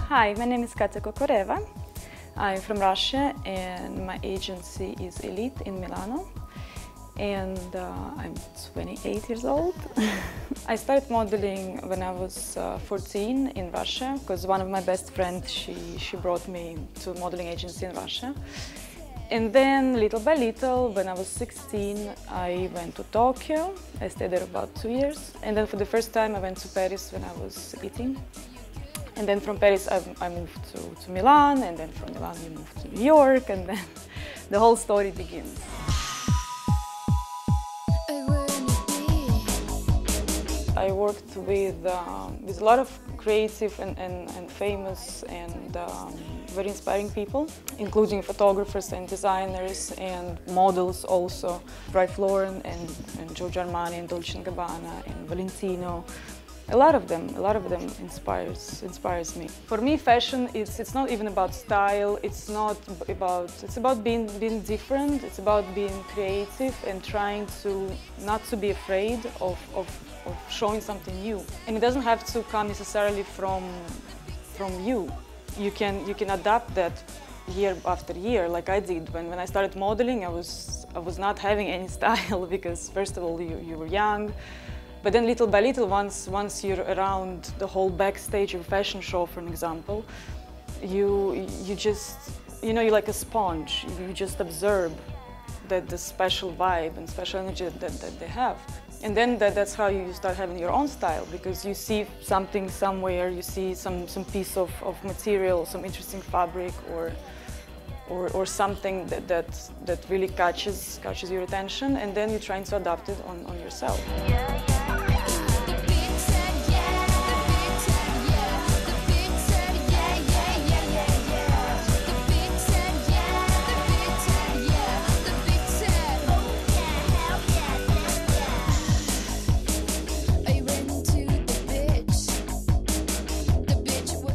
Hi, my name is Katia Kokoreva. I'm from Russia and my agency is Elite in Milano. And I'm 28 years old. I started modeling when I was 14 in Russia because one of my best friends, she brought me to a modeling agency in Russia. And then little by little, when I was 16, I went to Tokyo. I stayed there about 2 years. And then for the first time, I went to Paris when I was 18. And then from Paris, I moved to Milan, and then from Milan, you move to New York, and then the whole story begins. I worked with a lot of creative and famous and very inspiring people, including photographers and designers and models also. Ralph Lauren and Giorgio Armani and Dolce & Gabbana and Valentino. A lot of them inspires me. For me, fashion it's not even about style. It's about being different. It's about being creative and trying to not to be afraid of showing something new. And it doesn't have to come necessarily from you. You can adapt that year after year, like I did when I started modeling. I was not having any style because first of all you were young. But then little by little, once you're around the whole backstage of a fashion show, for an example, you just, you're like a sponge. You just observe the special vibe and special energy that they have. And then that's how you start having your own style, because you see something somewhere, you see some piece of material, some interesting fabric or something that really catches your attention, and then you're trying to adapt it on yourself.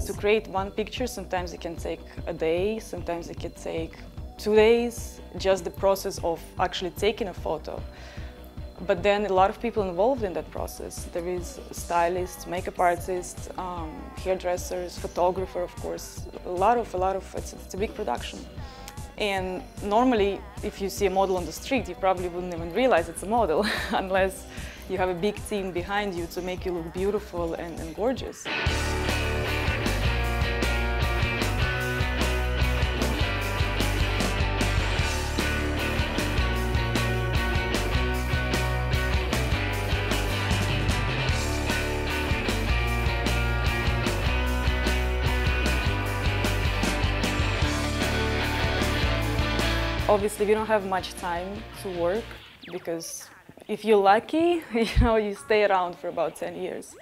To create one picture, sometimes it can take a day, sometimes it can take 2 days, just the process of actually taking a photo. But then a lot of people involved in that process. There is stylists, makeup artists, hairdressers, photographer, of course. A lot of it's a big production. And normally, if you see a model on the street, you probably wouldn't even realize it's a model unless you have a big team behind you to make you look beautiful and gorgeous. Obviously, we don't have much time to work because if you're lucky, you stay around for about 10 years.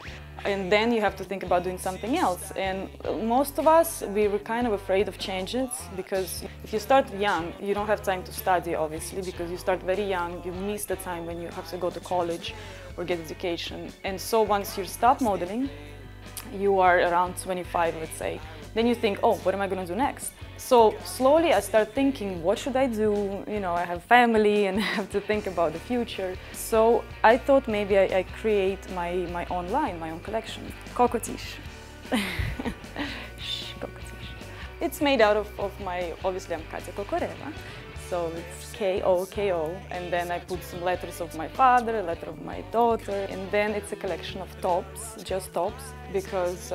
And then you have to think about doing something else. And most of us, we were kind of afraid of changes because if you start young, you don't have time to study, obviously, because you start very young, you miss the time when you have to go to college or get education. And so once you stop modeling, you are around 25, let's say. Then you think, oh, what am I going to do next? So slowly I start thinking, what should I do? I have family and I have to think about the future. So I thought maybe I create my own line, my own collection. Kokotish. Kokotish. It's made out of obviously I'm Katia Kokoreva. So it's K-O-K-O, and then I put some letters of my father, a letter of my daughter, and then it's a collection of tops, just tops, because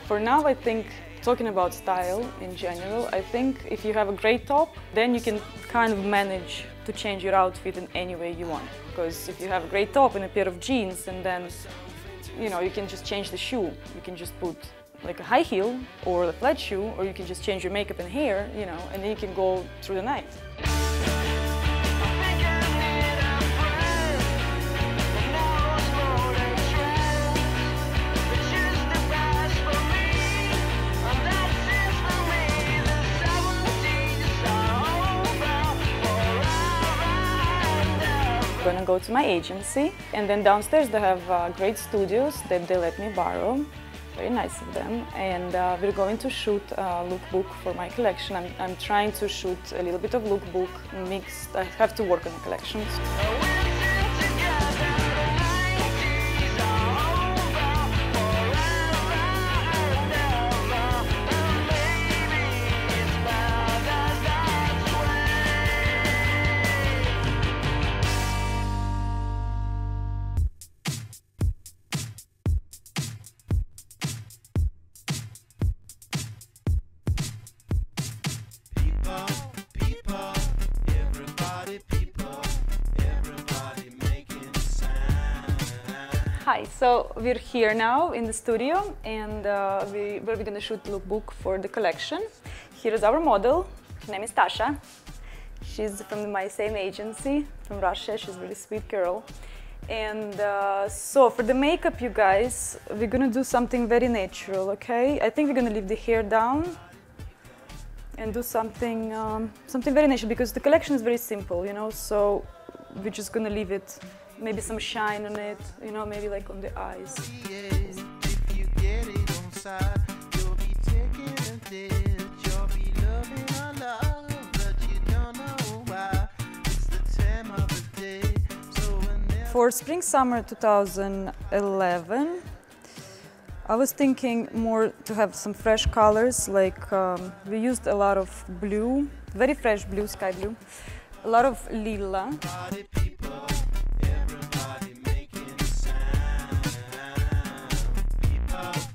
for now I think, talking about style in general, I think if you have a great top, then you can kind of manage to change your outfit in any way you want. Because if you have a great top and a pair of jeans, and then, you can just change the shoe. You can just put like a high heel or a flat shoe, or you can just change your makeup and hair, and then you can go through the night. I'm gonna go to my agency, and then downstairs they have great studios that they let me borrow. Very nice of them. And we're going to shoot a lookbook for my collection. I'm trying to shoot a little bit of lookbook mixed. I have to work on the collections. Hi, so we're here now in the studio and we're going to shoot the lookbook for the collection. Here is our model. Her name is Tasha. She's from my same agency, from Russia. She's a really sweet girl. And so for the makeup, you guys, we're going to do something very natural, okay? I think we're going to leave the hair down and do something, something very natural because the collection is very simple, you know, so we're just going to leave it. Maybe some shine on it, you know, maybe like on the eyes. If you get it on side, you'll be taking a dip. You'll be loving our love, but you don't know why. It's the time of the day. So for spring-summer 2011, I was thinking more to have some fresh colors, like we used a lot of blue, very fresh blue, sky blue, a lot of lila.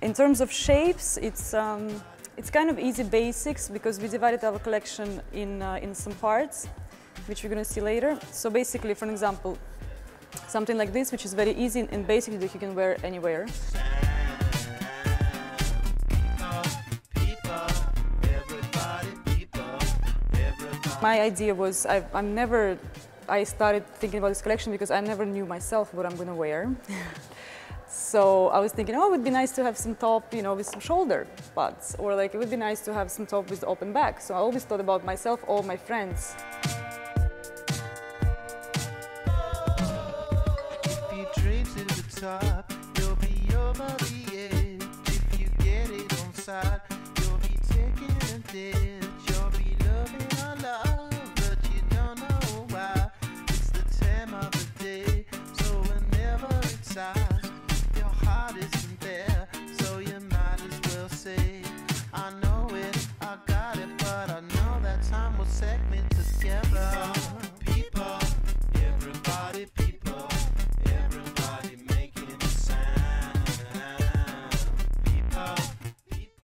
In terms of shapes, it's kind of easy basics because we divided our collection in some parts, which we're going to see later. So basically, for example, something like this, which is very easy and basic that you can wear anywhere. My idea was, I started thinking about this collection because I never knew myself what I'm going to wear. So I was thinking, oh, it would be nice to have some top, you know, with some shoulder pads, or like it would be nice to have some top with open back. So I always thought about myself, all my friends. if you dream to the top, you'll be over the edge. If you get it on side, you'll be taking a dip.